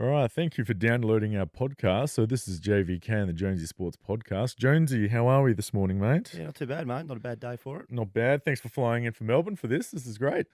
All right, thank you for downloading our podcast. So this is JVK and the Jonesy Sports Podcast. Jonesy, how are we this morning, mate? Yeah, not too bad, mate. Not a bad day for it. Not bad. Thanks for flying in from Melbourne for this. This is great.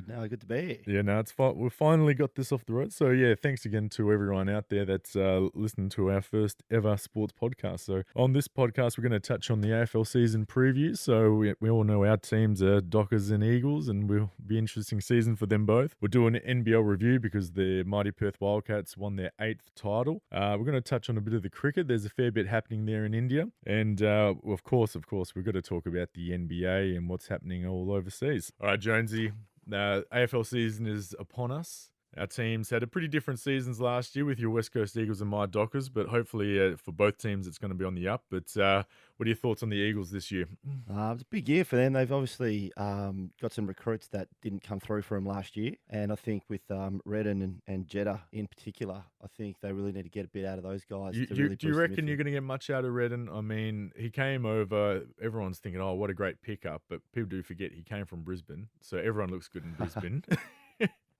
No, good to be here. Yeah, no, it's fine. We've finally got this off the road. So yeah, thanks again to everyone out there that's listening to our first ever sports podcast. So on this podcast, we're going to touch on the AFL season previews. So we all know our teams are Dockers and Eagles, and will be an interesting season for them both. We'll do an NBL review because the mighty Perth Wildcats won their 8th title. We're going to touch on a bit of the cricket. There's a fair bit happening there in India, and of course, we've got to talk about the NBA and what's happening all overseas. All right, Jonesy. The AFL season is upon us. Our teams had a pretty different seasons last year with your West Coast Eagles and my Dockers, but hopefully for both teams it's going to be on the up. But what are your thoughts on the Eagles this year? It's a big year for them. They've obviously got some recruits that didn't come through for them last year. And I think with Redden and Jeddah in particular, I think they really need to get a bit out of those guys. Do you reckon you're going to get much out of Redden? I mean, he came over, everyone's thinking, oh, what a great pickup. But people do forget he came from Brisbane, so everyone looks good in Brisbane.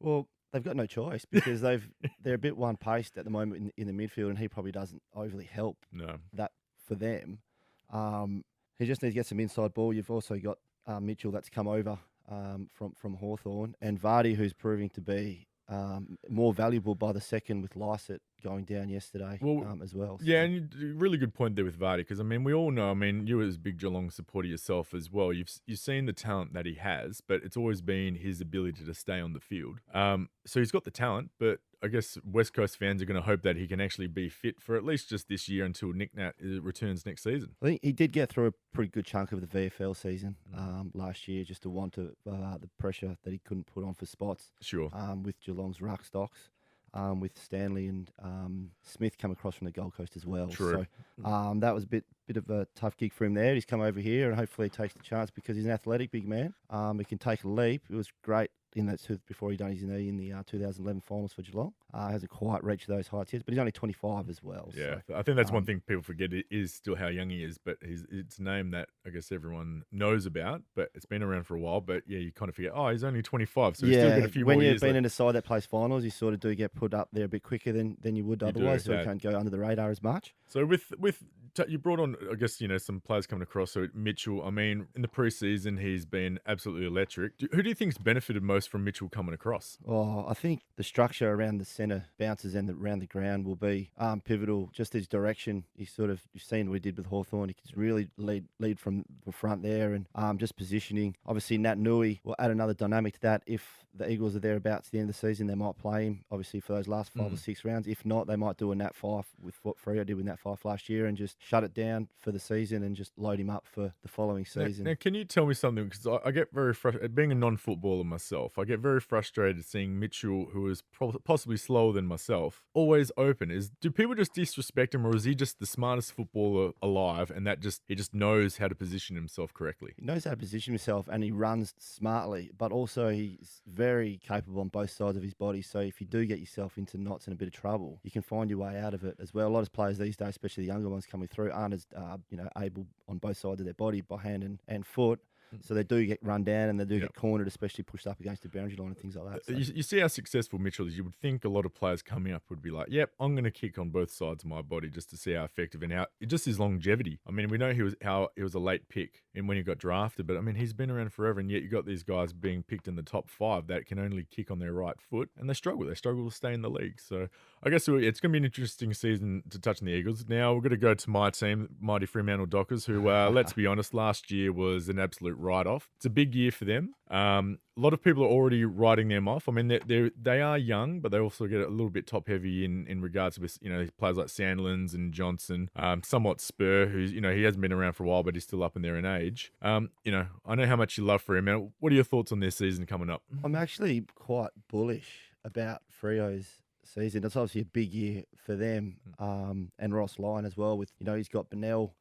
Well, they've got no choice because they're a bit one-paced at the moment in the midfield, and he probably doesn't overly help No. that for them. He just needs to get some inside ball. You've also got Mitchell that's come over from Hawthorn, and Vardy, who's proving to be more valuable by the second with Lysett going down yesterday as well. Yeah, and really good point there with Vardy, because, I mean, we all know, I mean, you as a big Geelong supporter yourself as well, you've seen the talent that he has, but it's always been his ability to stay on the field. So he's got the talent, but I guess West Coast fans are going to hope that he can actually be fit for at least just this year until Nick Nat returns next season. I think he did get through a pretty good chunk of the VFL season last year, just to want to the pressure that he couldn't put on for spots. Sure. With Geelong's ruck stocks. With Stanley and Smith come across from the Gold Coast as well. True. So that was a bit of a tough gig for him there. He's come over here and hopefully he takes the chance because he's an athletic big man. He can take a leap. It was great in that before he done his knee in the 2011 finals for Geelong. Hasn't quite reached those heights yet, but he's only 25 as well. Yeah, so, I think that's one thing people forget is still how young he is, but it's a name that I guess everyone knows about, but it's been around for a while. But yeah, you kind of forget, oh, he's only 25, so he's still got a few more years. When you've been in a side that plays finals, you sort of do get put up there a bit quicker than you would otherwise, so you can't go under the radar as much. So you brought on, I guess, some players coming across. So Mitchell, I mean, in the preseason, he's been absolutely electric. Who do you think's benefited most from Mitchell coming across? Oh, I think the structure around the centre bounces and around the ground will be pivotal. Just his direction, you've seen what he did with Hawthorn. He can really lead from the front there, and just positioning. Obviously, Nat Nui will add another dynamic to that. If the Eagles are thereabouts at the end of the season, they might play him, obviously, for those last 5 or 6 rounds. If not, they might do a Nat Fyfe with what Freo did with Nat Fyfe last year and just shut it down for the season and just load him up for the following season. Now can you tell me something? Because I get very frustrated, being a non-footballer myself, I get very frustrated seeing Mitchell, who is possibly slower than myself, always open. Do people just disrespect him, or is he just the smartest footballer alive and he just knows how to position himself correctly? He knows how to position himself and he runs smartly, but also he's very capable on both sides of his body. So if you do get yourself into knots and a bit of trouble, you can find your way out of it as well. A lot of players these days, especially the younger ones coming through, aren't as able on both sides of their body by hand and foot. So they do get run down and they do get cornered, especially pushed up against the boundary line and things like that. So. You see how successful Mitchell is. You would think a lot of players coming up would be like, yep, I'm going to kick on both sides of my body just to see how effective and how just his longevity. I mean, we know he was a late pick and when he got drafted, but I mean, he's been around forever, and yet you got these guys being picked in the top 5 that can only kick on their right foot, and they struggle. They struggle to stay in the league. So I guess it's going to be an interesting season to touch on the Eagles. Now we're going to go to my team, mighty Fremantle Dockers, who, let's be honest, last year was an absolute write-off. It's a big year for them. A lot of people are already writing them off. I mean, they are young, but they also get a little bit top heavy in regards to players like Sandlands and Johnson, somewhat Spur, who's he hasn't been around for a while, but he's still up in there in age. I know how much you love Fremantle. What are your thoughts on their season coming up? I'm actually quite bullish about Freo's season. It's obviously a big year for them, and Ross Lyon as well. With he's got Bennell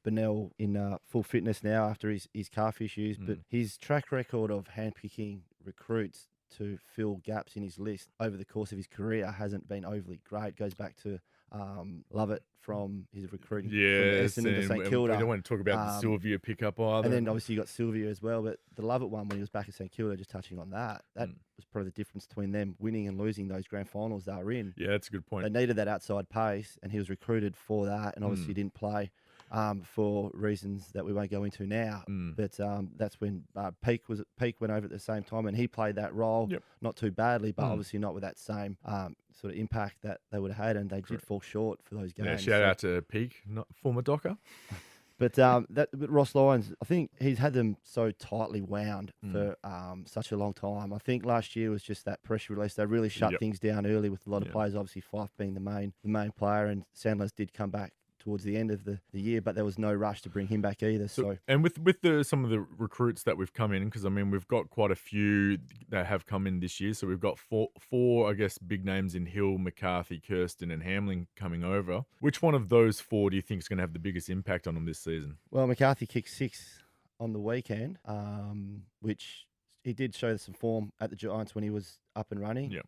in full fitness now after his calf issues, but his track record of handpicking recruits to fill gaps in his list over the course of his career hasn't been overly great. Goes back to Lovett from his recruiting from Yes, Essendon to and St we Kilda. don't want to talk about the Sylvia pickup either. And then obviously you got Sylvia as well. But the Lovett one when he was back at St Kilda, just touching on that was probably the difference between them winning and losing those grand finals they were in. Yeah, that's a good point. They needed that outside pace, and he was recruited for that, and obviously didn't play for reasons that we won't go into now. But that's when Peake went over at the same time, and he played that role, not too badly, but obviously not with that same sort of impact that they would have had, and they did fall short for those games. Yeah, shout out to Peake, not former Docker. But Ross Lyons, I think he's had them so tightly wound for such a long time. I think last year was just that pressure release. They really shut things down early with a lot of players. Obviously, Fife being the main player, and Sanders did come back towards the end of the year, but there was no rush to bring him back either. So and with some of the recruits that we've come in, because I mean we've got quite a few that have come in this year. So we've got four I guess big names in Hill, McCarthy, Kirsten, and Hamling coming over. Which one of those four do you think is going to have the biggest impact on them this season? Well, McCarthy kicked 6 on the weekend, which he did show some form at the Giants when he was up and running. Yep.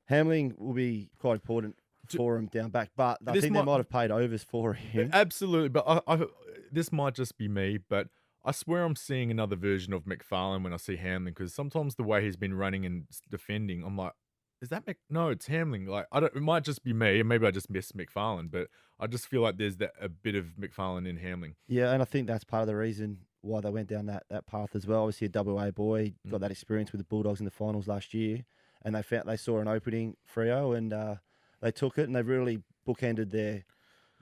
Hamling will be quite important for him down back, but I think they might have paid overs for him. Absolutely, but I this might just be me, but I swear I'm seeing another version of McFarlane when I see Hamling, because sometimes the way he's been running and defending, I'm like, is that No, it's Hamling. Like, it might just be me, and maybe I just miss McFarlane, but I just feel like there's a bit of McFarlane in Hamling. Yeah, and I think that's part of the reason why they went down that path as well. Obviously, a WA boy, got that experience with the Bulldogs in the finals last year, and they saw an opening, Freo, and they took it, and they've really bookended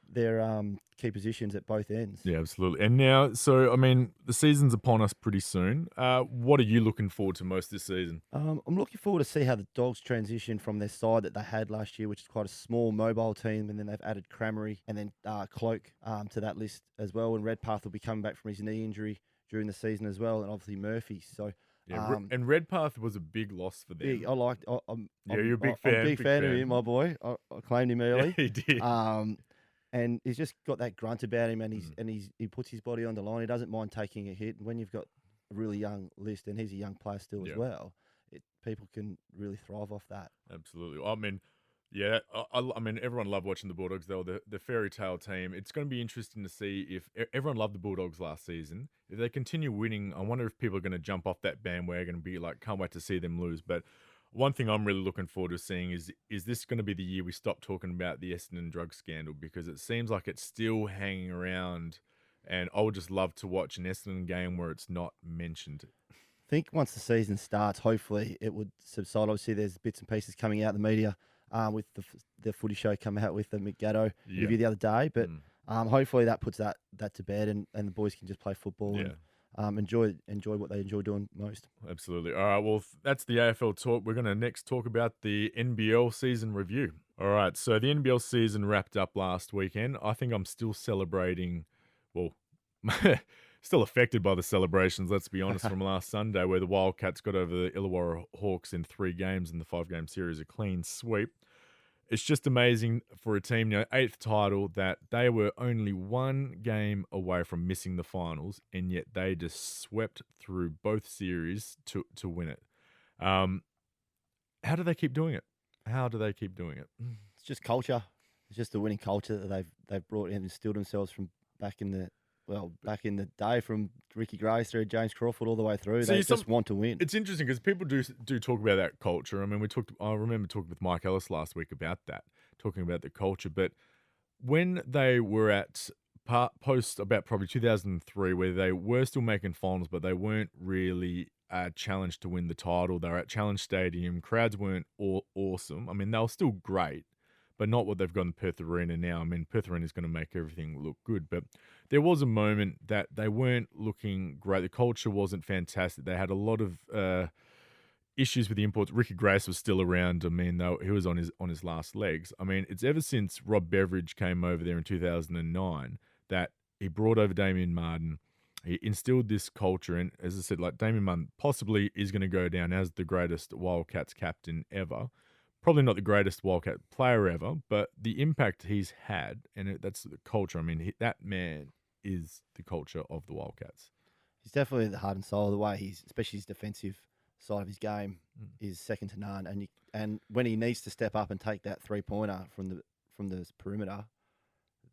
their key positions at both ends. Yeah, absolutely. And now, so, I mean, the season's upon us pretty soon. What are you looking forward to most this season? I'm looking forward to see how the Dogs transition from their side that they had last year, which is quite a small mobile team, and then they've added Cramery and then Cloak to that list as well. And Redpath will be coming back from his knee injury during the season as well, and obviously Murphy. So. Yeah, and Redpath was a big loss for them. Big, I liked. You're a big fan. I'm a big fan of him, my boy. I claimed him early. Yeah, he did. And he's just got that grunt about him, and he puts his body on the line. He doesn't mind taking a hit. And when you've got a really young list, and he's a young player still as well, people can really thrive off that. Absolutely. I mean, yeah, I mean, everyone loved watching the Bulldogs. They were the fairy tale team. It's going to be interesting to see if everyone loved the Bulldogs last season. If they continue winning, I wonder if people are going to jump off that bandwagon and be like, can't wait to see them lose. But one thing I'm really looking forward to seeing is this going to be the year we stop talking about the Essendon drug scandal, because it seems like it's still hanging around, and I would just love to watch an Essendon game where it's not mentioned. I think once the season starts, hopefully it would subside. Obviously, there's bits and pieces coming out in the media with the footy show coming out with the Mick interview the other day, but hopefully that puts that to bed, and the boys can just play football and enjoy what they enjoy doing most. Absolutely. All right, well, that's the AFL talk. We're going to next talk about the NBL season review. All right, so the NBL season wrapped up last weekend. I think I'm still celebrating, well, still affected by the celebrations, let's be honest, from last Sunday, where the Wildcats got over the Illawarra Hawks in 3 games in the 5-game series, a clean sweep. It's just amazing for a team, 8th title, that they were only 1 game away from missing the finals, and yet they just swept through both series to win it. How do they keep doing it? It's just culture. It's just the winning culture that they've brought in and instilled themselves from back in the day, from Ricky Grace through James Crawford all the way through. They just want to win. It's interesting because people do talk about that culture. I mean, I remember talking with Mike Ellis last week about that, talking about the culture. But when they were at post about probably 2003, where they were still making finals, but they weren't really challenged to win the title. They were at Challenge Stadium. Crowds weren't awesome. I mean, they were still great, but not what they've got in Perth Arena now. I mean, Perth Arena is going to make everything look good, but there was a moment that they weren't looking great. The culture wasn't fantastic. They had a lot of issues with the imports. Ricky Grace was still around. I mean, though, he was on his last legs. I mean, it's ever since Rob Beveridge came over there in 2009 that he brought over Damien Martin. He instilled this culture, and as I said, like, Damien Martin possibly is going to go down as the greatest Wildcats captain ever. Probably not the greatest Wildcat player ever, but the impact he's had, and that's the culture. I mean, that man is the culture of the Wildcats. He's definitely the heart and soul of the way especially his defensive side of his game Mm. is second to none. And when he needs to step up and take that 3-pointer from the perimeter,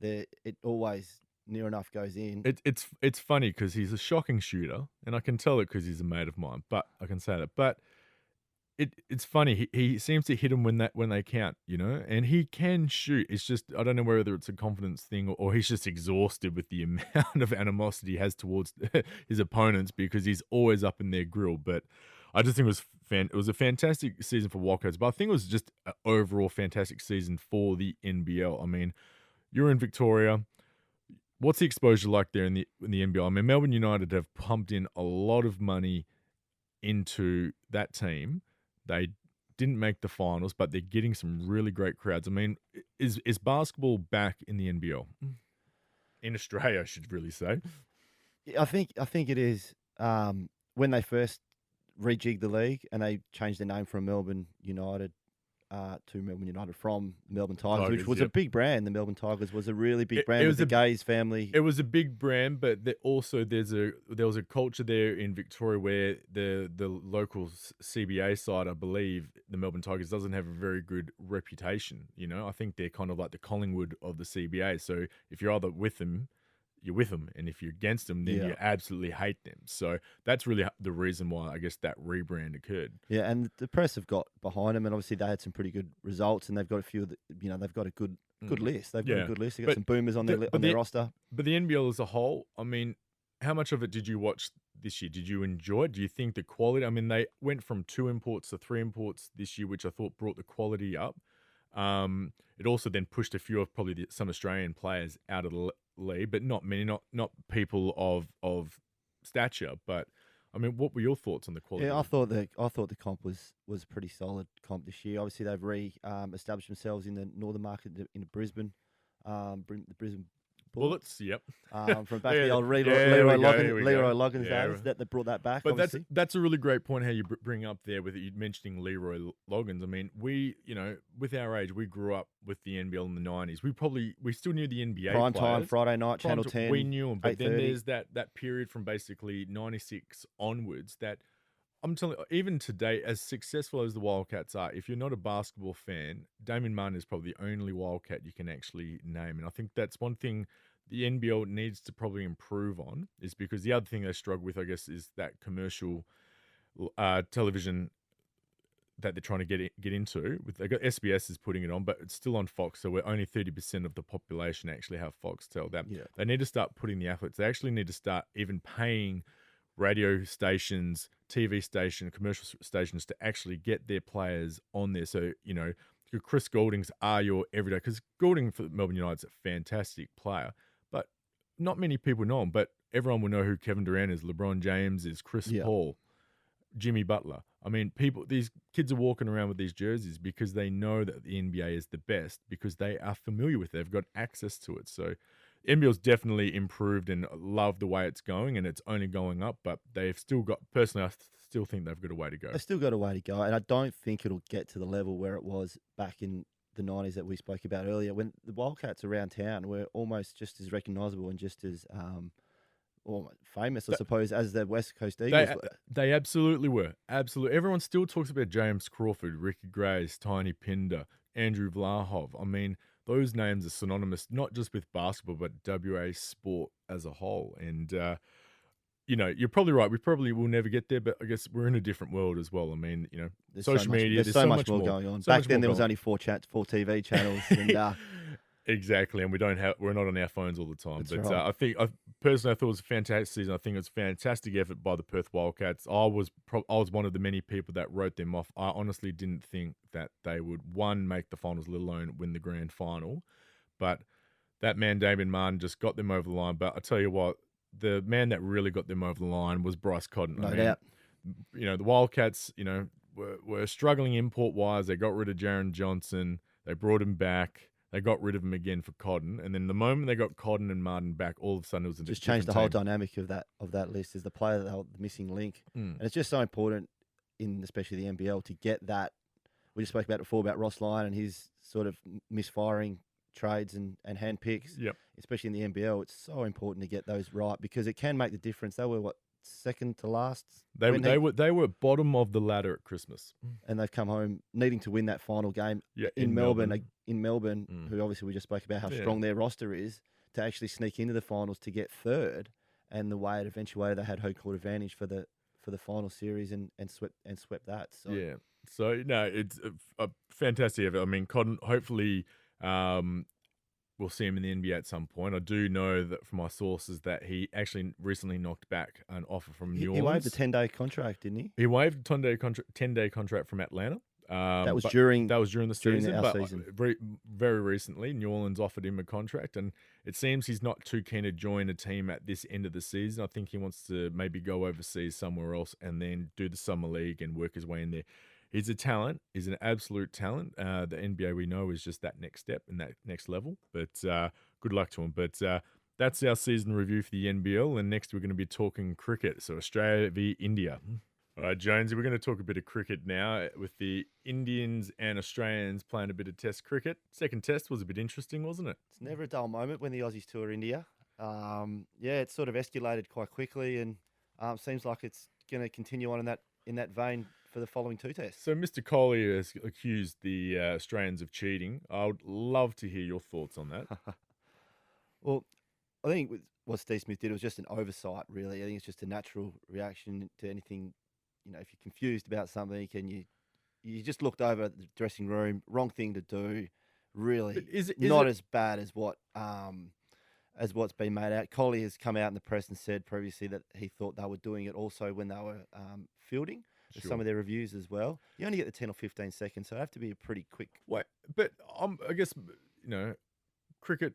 it always near enough goes in. It's funny because he's a shocking shooter, and I can tell it because he's a mate of mine. But I can say that. But it's funny. He seems to hit them when they count, and he can shoot. It's just I don't know whether it's a confidence thing or he's just exhausted with the amount of animosity he has towards his opponents because he's always up in their grill. But I just think it was a fantastic season for Wildcats, but I think it was just an overall fantastic season for the NBL. I mean, you're in Victoria. What's the exposure like there in the NBL? I mean, Melbourne United have pumped in a lot of money into that team. They didn't make the finals, but they're getting some really great crowds. I mean, is basketball back in the NBL? In Australia, I should really say. Yeah, I think it is. When they first rejigged the league and they changed the name from Melbourne United to Melbourne United from Melbourne Tigers, which was a big brand. The Melbourne Tigers was a really big brand with the Gaze family. It was a big brand, but also there was a culture there in Victoria where the local CBA side, I believe, the Melbourne Tigers doesn't have a very good reputation. I think they're kind of like the Collingwood of the CBA. So if you're either with them, you're with them, and if you're against them, then you absolutely hate them. So that's really the reason why I guess that rebrand occurred. Yeah, and the press have got behind them, and obviously they had some pretty good results, and they've got a few of the, they've got a good list. They've got a good list. They've got some boomers on their roster. But the NBL as a whole, I mean, how much of it did you watch this year? Did you enjoy it? Do you think the quality? I mean, they went from 2 imports to 3 imports this year, which I thought brought the quality up. It also then pushed a few of probably some Australian players out of the league, but not many, not people of stature. But I mean, what were your thoughts on the quality? Yeah, I thought the comp was a pretty solid comp this year. Obviously, they've established themselves in the northern market in Brisbane, the Brisbane Bullets. Yep. From back the old Leroy Loggins days that brought that back. But that's a really great point how you bring up there with you mentioning Leroy Loggins. I mean, we with our age, we grew up with the NBL in the 90s. We still knew the NBA prime players. Time Friday night Channel 10. We knew them, but then there's that period from basically 96 onwards that I'm telling you, even today, as successful as the Wildcats are, if you're not a basketball fan, Damian Martin is probably the only Wildcat you can actually name. And I think that's one thing the NBL needs to probably improve on, is because the other thing they struggle with, I guess, is that commercial television that they're trying to get into. They got SBS is putting it on, but it's still on Fox, so we're only 30% of the population actually have Foxtel. They need to start putting the athletes. They actually need to start even paying radio stations, TV stations, commercial stations to actually get their players on there. So, Chris Goulding's are your everyday, because Goulding for Melbourne United's a fantastic player, but not many people know him. But everyone will know who Kevin Durant is, LeBron James is, Chris Paul, Jimmy Butler. I mean, these kids are walking around with these jerseys because they know that the NBA is the best, because they are familiar with it. They've got access to it. So NBL's definitely improved and love the way it's going, and it's only going up, but they've still got, personally, I still think they've got a way to go. They've still got a way to go, and I don't think it'll get to the level where it was back in the 90s that we spoke about earlier, when the Wildcats around town were almost just as recognisable and just as famous, I suppose, as the West Coast Eagles were. They absolutely were. Absolutely. Everyone still talks about James Crawford, Ricky Grace, Tiny Pinder, Andrew Vlahov. I mean, those names are synonymous, not just with basketball, but WA sport as a whole. And, you're probably right. We probably will never get there, but I guess we're in a different world as well. I mean, social media, there's so much more going on. Back then, there was only 4 TV channels. And, exactly, and we're not on our phones all the time. That's but right. I think, personally, I thought it was a fantastic season. I think it was a fantastic effort by the Perth Wildcats. I was one of the many people that wrote them off. I honestly didn't think that they would, make the finals, let alone win the grand final. But that man, Damian Martin, just got them over the line. But I tell you what, the man that really got them over the line was Bryce Cotton. No doubt. The Wildcats, were struggling import-wise. They got rid of Jaron Johnson. They brought him back. They got rid of him again for Cotton, and then the moment they got Cotton and Martin back, all of a sudden it was just changed the whole dynamic of that list. Is the player the missing link, and it's just so important in especially the NBL to get that. We just spoke about it before about Ross Lyon and his sort of misfiring trades and hand picks. Yep. Especially in the NBL, it's so important to get those right, because it can make the difference. They were second to last. They when they were they were bottom of the ladder at Christmas. and they've come home needing to win that final game Yeah, in in Melbourne. Melbourne. In Melbourne, Mm. who obviously we just spoke about how Yeah. strong their roster is, to actually sneak into the finals to get third, and the way it eventuated, they had home court advantage for the final series and swept that. So Yeah. So no, it's a fantastic effort. I mean, Cotton. Hopefully, we'll see him in the NBA at some point. I do know that from my sources that he actually recently knocked back an offer from New he waived Orleans. the 10-day contract, didn't he? He waived a 10-day contract from Atlanta. That was but during that was during the season, our but season. very recently, New Orleans offered him a contract, and it seems he's not too keen to join a team at this end of the season. I think he wants to maybe go overseas somewhere else and then do the summer league and work his way in there. He's a talent. He's an absolute talent. The NBA we know is just that next step and that next level. But good luck to him. But that's our season review for the NBL. And next we're going to be talking cricket. So Australia v India. All right, Jonesy, we're going to talk a bit of cricket now with the Indians and Australians playing a bit of test cricket. Second test was a bit interesting, wasn't it? It's never a dull moment when the Aussies tour India. It sort of escalated quite quickly, and seems like it's going to continue on in that vein for the following two tests. So Mr. Kohli has accused the Australians of cheating. I would love to hear your thoughts on that. Well, I think what Steve Smith did was just an oversight, really. I think it's just a natural reaction to anything. You know, if you're confused about something and you just looked over at the dressing room, wrong thing to do. Really, But is not it- as bad as what's been made out. Collie has come out in the press and said previously that he thought they were doing it also when they were fielding. With Sure. some of their reviews as well. You only get the 10 or 15 seconds, so it have to be a pretty quick. Wait, but I guess, cricket.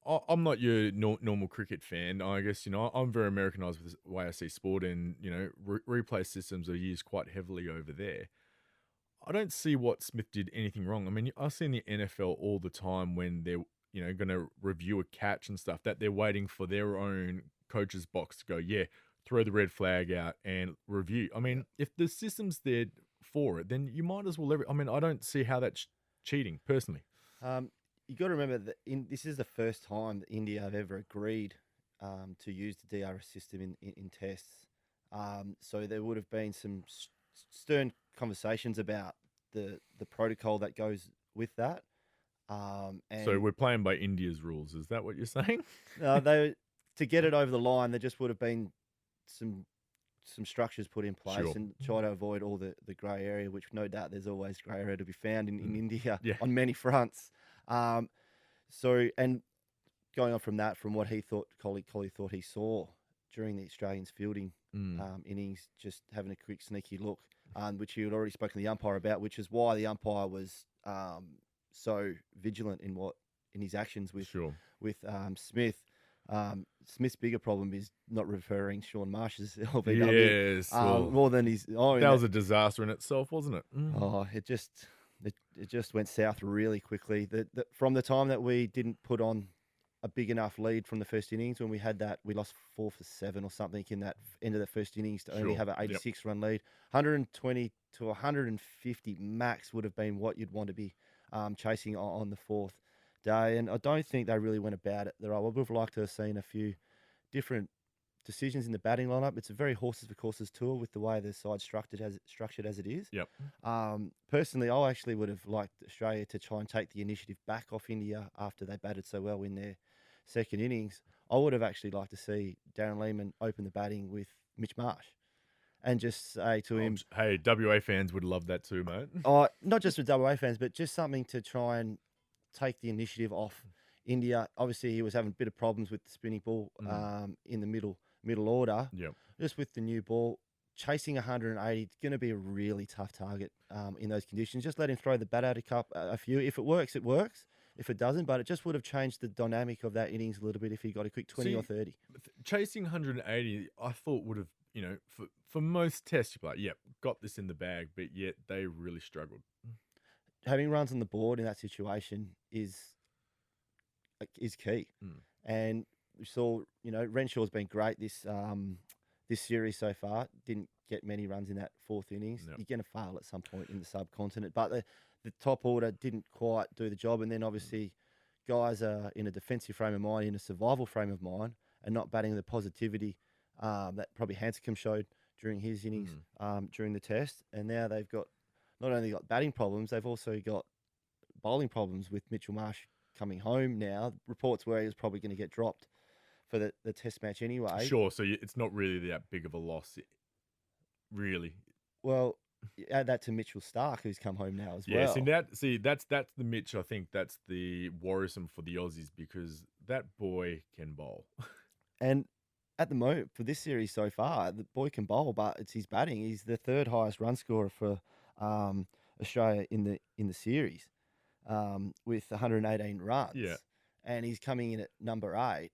I'm not your normal cricket fan. I guess, I'm very Americanized with the way I see sport, and, replay systems are used quite heavily over there. I don't see what Smith did anything wrong. I mean, I see in the NFL all the time when they're, going to review a catch and stuff, that they're waiting for their own coach's box to go, yeah, throw the red flag out and review. I mean, if the system's there for it, then you might as well I don't see how that's cheating, personally. You got to remember that this is the first time that India have ever agreed to use the DRS system in tests. So there would have been some stern conversations about the protocol that goes with that. And So we're playing by India's rules. Is that what you're saying? to get it over the line, there just would have been some structures put in place Sure. and try to avoid all the grey area, which no doubt there's always grey area to be found in India Yeah. on many fronts. And going on from that, from what he thought, Collie thought he saw during the Australians fielding innings, just having a quick sneaky look, which he had already spoken to the umpire about, which is why the umpire was so vigilant in his actions with Sure. Smith. Smith's bigger problem is not referring Sean Marsh's LBW Yes. well, more than his own. that was a disaster in itself, wasn't it? It just went south really quickly. From the time that we didn't put on a big enough lead from the first innings, when we had that, we lost 4 for 7 or something in that end of the first innings to only Sure. have an 86-run lead. 120 to 150 max would have been what you'd want to be chasing on the fourth day. And I don't think they really went about it. I would have liked to have seen a few different decisions in the batting lineup. It's a very horses for courses tour with the way the side's structured as it is. Yep. Personally, I actually would have liked Australia to try and take the initiative back off India after they batted so well in their second innings. I would have actually liked to see Darren Lehman open the batting with Mitch Marsh and just say to him, Hey, WA fans would love that too, mate. not just with WA fans, but just something to try and take the initiative off India. Obviously, he was having a bit of problems with the spinning ball in the middle order. Yep. Just with the new ball, chasing 180, it's going to be a really tough target in those conditions. Just let him throw the bat out a few. If it works, it works. If it doesn't, but it just would have changed the dynamic of that innings a little bit if he got a quick 20 or 30. Chasing 180, I thought would have, for most tests, you'd be like, yep, got this in the bag, but yet they really struggled. Having runs on the board in that situation is key. And we saw, Renshaw's been great this series so far. Didn't get many runs in that fourth innings. No. You're going to fail at some point in the subcontinent. But the top order didn't quite do the job. And then obviously guys are in a defensive frame of mind, in a survival frame of mind, and not batting the positivity that probably Hanscom showed during his innings Mm. during the test. And now they've got not only got batting problems, they've also got bowling problems with Mitchell Marsh coming home now. Reports were he was probably going to get dropped for the test match anyway. Sure. So it's not really that big of a loss, really. Well, you add that to Mitchell Stark, who's come home now as Yeah. well. That's the Mitch. I think that's the worrisome for the Aussies because that boy can bowl. And at the moment for this series so far, the boy can bowl, but it's his batting. He's the third highest run scorer for Australia in the series with 118 runs. Yeah. And he's coming in at number 8.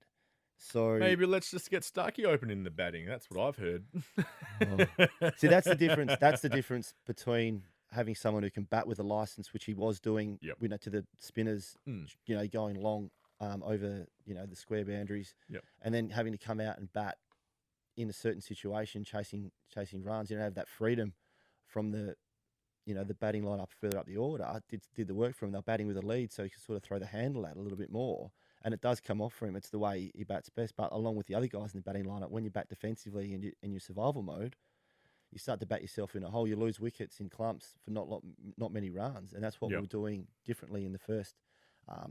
So Maybe let's just get Starkey open in the batting. That's what I've heard. see, that's the difference. That's the difference between having someone who can bat with a license, which he was doing, Yep. to the spinners, Mm. going long over, the square boundaries, Yep. and then having to come out and bat in a certain situation, chasing runs, have that freedom from the, the batting line up further up the order. Did the work for him. They're batting with a lead, so he can sort of throw the handle out a little bit more. And it does come off for him. It's the way he bats best. But along with the other guys in the batting lineup, when you bat defensively and in your survival mode, you start to bat yourself in a hole. You lose wickets in clumps for not many runs, and that's what we Yep. were doing differently in the first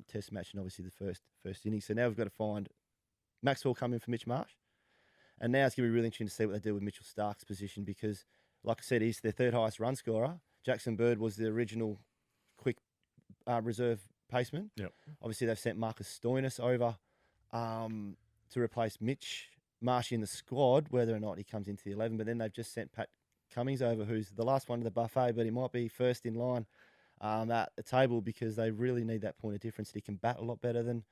Test match and obviously the first inning. So now we've got to find Maxwell come in for Mitch Marsh, and now it's going to be really interesting to see what they do with Mitchell Stark's position because, like I said, he's their third highest run scorer. Jackson Bird was the original quick reserve paceman. Yep. Obviously, they've sent Marcus Stoinis over to replace Mitch Marsh in the squad, whether or not he comes into the 11. But then they've just sent Pat Cummings over, who's the last one to the buffet, but he might be first in line at the table because they really need that point of difference. He can bat a lot better than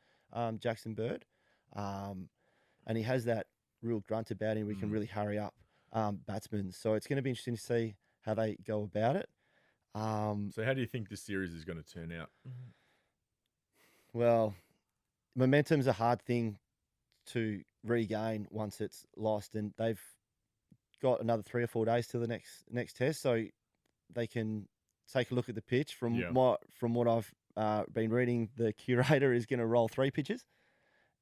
Jackson Bird. And he has that real grunt about him. We can really hurry up batsmen. So it's going to be interesting to see how they go about it. So how do you think this series is going to turn out? Well, momentum's a hard thing to regain once it's lost, and they've got another 3 or 4 days till the next test, so they can take a look at the pitch. From Yeah. what I've been reading, the curator is going to roll 3 pitches,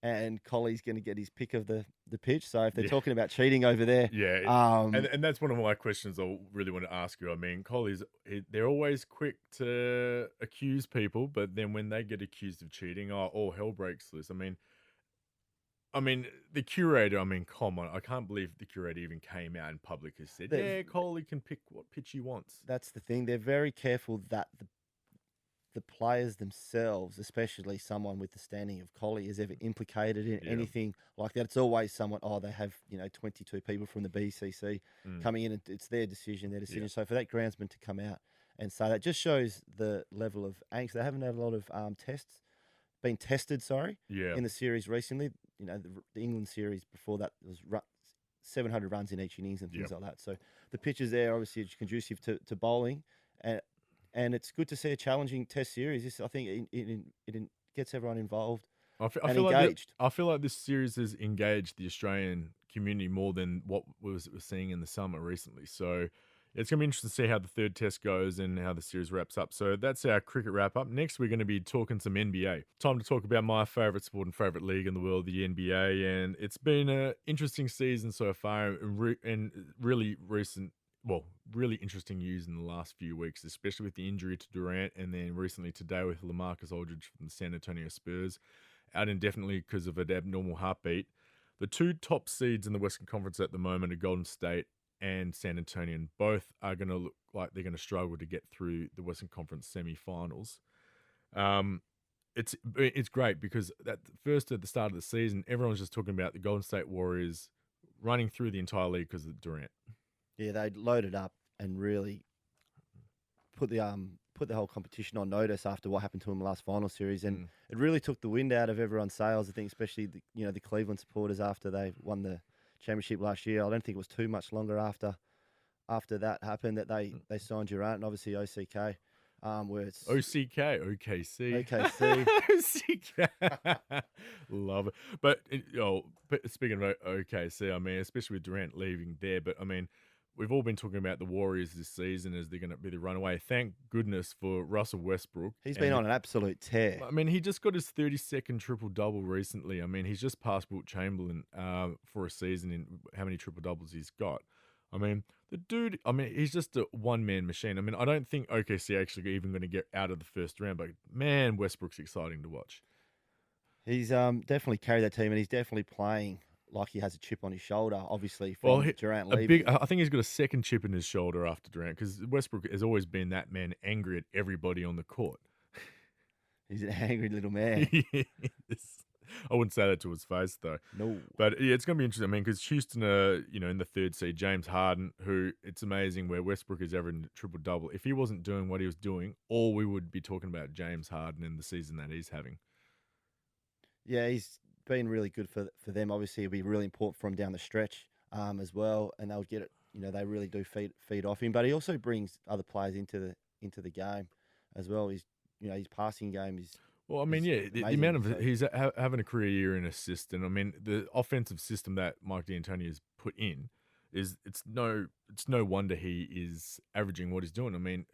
and Colley's going to get his pick of the pitch. So if they're Yeah. talking about cheating over there, Yeah, and that's one of my questions I really want to ask you. I mean, Collies, they're always quick to accuse people, but then when they get accused of cheating, all hell breaks loose. I mean, the curator, come on. I can't believe the curator even came out in public and said, They've- Coley can pick what pitch he wants. that's the thing. They're very careful that the players themselves, especially someone with the standing of Colley, is ever implicated in Yeah. anything like that. It's always someone, they have, 22 people from the BCC Mm. coming in, and it's their decision. Yeah. So for that groundsman to come out and say that just shows the level of angst. They haven't had a lot of been tested, Yeah. in the series recently. The England series before that was 700 runs in each innings and things Yep. like that. So the pitches there obviously is conducive to bowling, and it's good to see a challenging Test series. I think it gets everyone involved I and feel like engaged. I feel like this series has engaged the Australian community more than what we're seeing in the summer recently. So it's going to be interesting to see how the third test goes and how the series wraps up. So that's our cricket wrap up. Next, we're going to be talking some NBA. Time to talk about my favourite sport and favourite league in the world, the NBA. And it's been an interesting season so far and really interesting news in the last few weeks, especially with the injury to Durant and then recently today with LaMarcus Aldridge from the San Antonio Spurs out indefinitely because of an abnormal heartbeat. The 2 top seeds in the Western Conference at the moment are Golden State and San Antonio, and both are going to look like they're going to struggle to get through the Western Conference semi-finals. It's great because at the start of the season, everyone's just talking about the Golden State Warriors running through the entire league because of Durant. Yeah, they loaded up and really put the whole competition on notice after what happened to him last final series, and it really took the wind out of everyone's sails. I think, especially the Cleveland supporters after they won the championship last year. I don't think it was too much longer after that happened that they signed Durant, and obviously OCK, where it's OKC. OKC. Love it. But speaking of OKC, especially with Durant leaving there, but we've all been talking about the Warriors this season as they're going to be the runaway. Thank goodness for Russell Westbrook. He's been on an absolute tear. I mean, he just got his 32nd triple-double recently. I mean, he's just passed Wilt Chamberlain for a season in how many triple-doubles he's got. I mean, the dude, he's just a one-man machine. I mean, I don't think OKC are actually even going to get out of the first round, but man, Westbrook's exciting to watch. He's definitely carried that team, and he's definitely playing like he has a chip on his shoulder, obviously, from Durant leaving. I think he's got a second chip in his shoulder after Durant, because Westbrook has always been that man angry at everybody on the court. He's an angry little man. Yes. I wouldn't say that to his face, though. No. But yeah, it's going to be interesting. I mean, because Houston are, in the third seed, James Harden, who it's amazing where Westbrook is averaging triple-double. If he wasn't doing what he was doing, all we would be talking about James Harden in the season that he's having. Yeah, he's been really good for them. Obviously, it'll be really important for him down the stretch as well, and they'll get it. They really do feed off him. But he also brings other players into the game as well. His passing game is. Well, I mean, the amount of he's having a career year in assists, and I mean the offensive system that Mike D'Antoni has put in it's no wonder he is averaging what he's doing. I mean,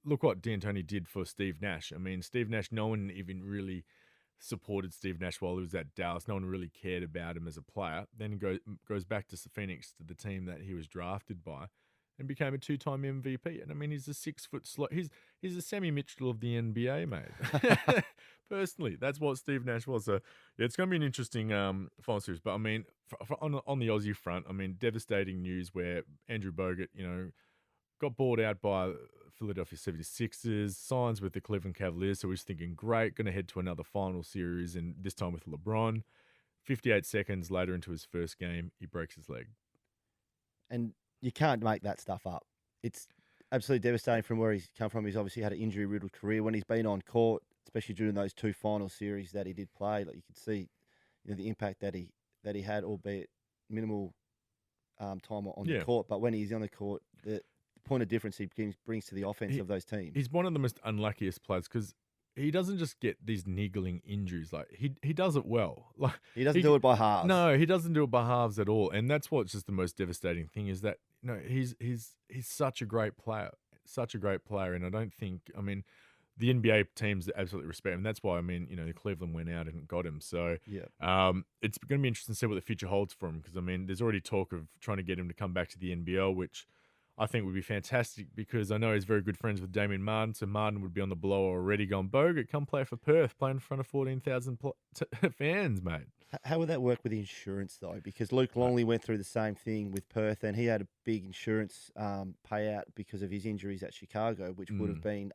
look what D'Antoni did for Steve Nash. I mean, Steve Nash, no one even really supported Steve Nash while he was at Dallas. No one really cared about him as a player. Then he goes back to Phoenix, to the team that he was drafted by, and became a 2-time MVP. And I mean, he's a 6-foot slot. He's a Sammy Mitchell of the NBA, mate. Personally, that's what Steve Nash was. So yeah, it's going to be an interesting final series. But I mean, on the Aussie front, I mean, devastating news where Andrew Bogut, got bought out by Philadelphia 76ers, signs with the Cleveland Cavaliers. So he's thinking, great, going to head to another final series, and this time with LeBron. 58 seconds later into his first game, he breaks his leg. And you can't make that stuff up. It's absolutely devastating from where he's come from. He's obviously had an injury-riddled career. When he's been on court, especially during those 2 final series that he did play, like you could see, the impact that he had, albeit minimal time on the court. But when he's on the court, the point of difference he brings to the offense of those teams. He's one of the most unluckiest players because he doesn't just get these niggling injuries. Like he does it well. Like he doesn't do it by halves. No, he doesn't do it by halves at all. And that's what's just the most devastating thing is that he's such a great player, and I don't think the NBA teams absolutely respect him. And that's why Cleveland went out and got him. So it's going to be interesting to see what the future holds for him because there's already talk of trying to get him to come back to the NBL, which I think would be fantastic because I know he's very good friends with Damien Martin, so Martin would be on the blower already going, Bogut, come play for Perth, play in front of 14,000 fans, mate. How would that work with the insurance, though? Because Luke Longley went through the same thing with Perth, and he had a big insurance payout because of his injuries at Chicago, which would have been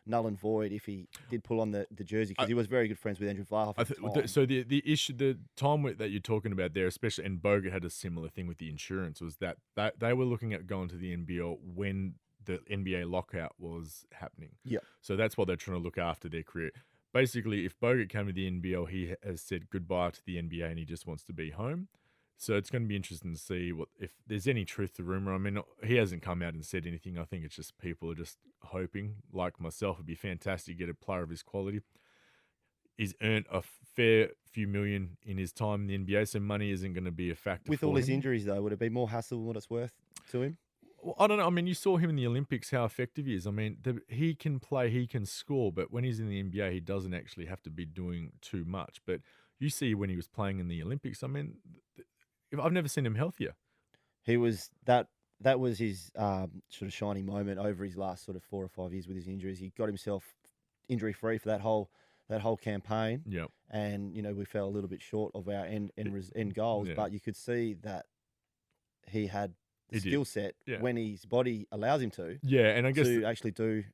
null and void if he did pull on the jersey because he was very good friends with Andrew Vlahoff. So the issue, the time that you're talking about there, especially, and Bogut had a similar thing with the insurance, was that they were looking at going to the NBL when the NBA lockout was happening. Yeah. So that's why they're trying to look after their career. Basically, if Bogut came to the NBL, he has said goodbye to the NBA and he just wants to be home. So it's going to be interesting to see if there's any truth to rumor. I mean, he hasn't come out and said anything. I think it's just people are just hoping, like myself. It'd be fantastic to get a player of his quality. He's earned a fair few million in his time in the NBA, so money isn't going to be a factor. With all his injuries, though, would it be more hassle than what it's worth to him? Well, I don't know. I mean, you saw him in the Olympics, how effective he is. I mean, he can play, he can score, but when he's in the NBA, he doesn't actually have to be doing too much. But you see when he was playing in the Olympics, I mean, I've never seen him healthier. He was that was his sort of shining moment over his last sort of 4 or 5 years with his injuries. He got himself injury free for that whole campaign. Yeah. And we fell a little bit short of our end goals, but you could see that he had the skill set when his body allows him to. Yeah, and I guess to actually do.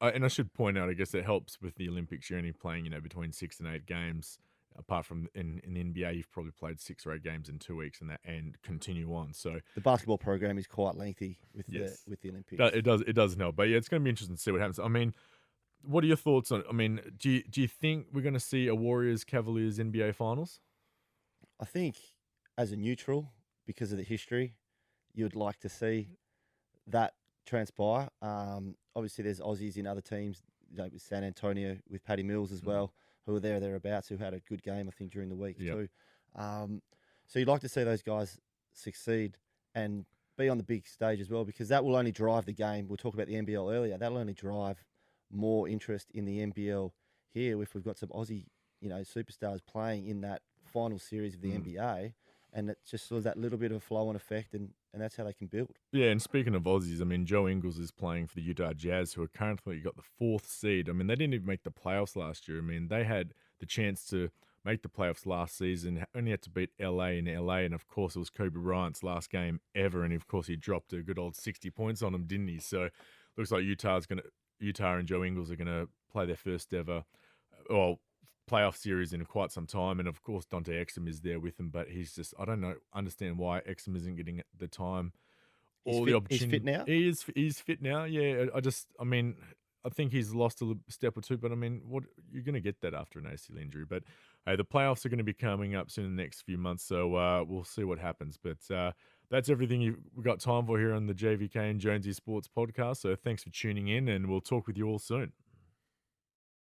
And I should point out, I guess it helps with the Olympics. You're only playing, between 6 and 8 games. Apart from in the NBA, you've probably played 6 or 8 games in 2 weeks and continue on. So the basketball program is quite lengthy with the Olympics. It doesn't help, but yeah, it's going to be interesting to see what happens. I mean, what are your thoughts on? I mean, do you think we're going to see a Warriors Cavaliers NBA finals? I think as a neutral, because of the history, you'd like to see that transpire. Obviously, there's Aussies in other teams, with San Antonio with Patty Mills as well. Who were thereabouts, who had a good game, I think, during the week too. So you'd like to see those guys succeed. And be on the big stage as well, because that will only drive the game. We'll talk about the NBL earlier. That'll only drive more interest in the NBL here if we've got some Aussie, superstars playing in that final series of the NBA. And it's just sort of that little bit of a flow-on effect, and that's how they can build. Yeah, and speaking of Aussies, I mean, Joe Ingles is playing for the Utah Jazz, who are currently got the 4th seed. I mean, they didn't even make the playoffs last year. I mean, they had the chance to make the playoffs last season, only had to beat LA in LA, and of course, it was Kobe Bryant's last game ever, and of course, he dropped a good old 60 points on them, didn't he? So, looks like Utah and Joe Ingles are gonna play their first ever, playoff series in quite some time, and of course Dante Exum is there with him, but he's just, I don't understand why Exum isn't getting the time or the opportunity. He's fit now? He's fit now, yeah. I mean, I think he's lost a step or two, but I mean, what you're going to get that after an ACL injury. But hey, the playoffs are going to be coming up soon in the next few months, so we'll see what happens. But that's everything we've got time for here on the JVK and Jonesy Sports podcast, so thanks for tuning in, and we'll talk with you all soon.